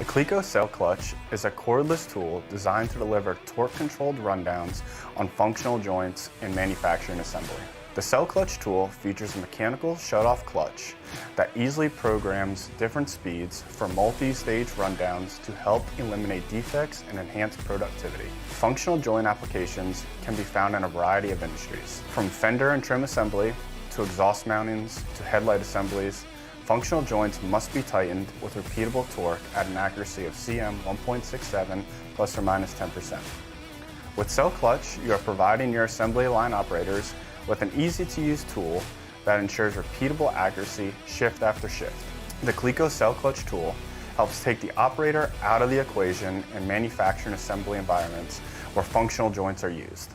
The Cleco CellClutch is a cordless tool designed to deliver torque-controlled rundowns on functional joints in manufacturing assembly. The CellClutch tool features a mechanical shut-off clutch that easily programs different speeds for multi-stage rundowns to help eliminate defects and enhance productivity. Functional joint applications can be found in a variety of industries, from fender and trim assembly to exhaust mountings to headlight assemblies. Functional joints must be tightened with repeatable torque at an accuracy of cm 1.67 plus or minus 10%. With CellClutch, you are providing your assembly line operators with an easy-to-use tool that ensures repeatable accuracy shift after shift. The Cleco CellClutch tool helps take the operator out of the equation in manufacturing assembly environments where functional joints are used.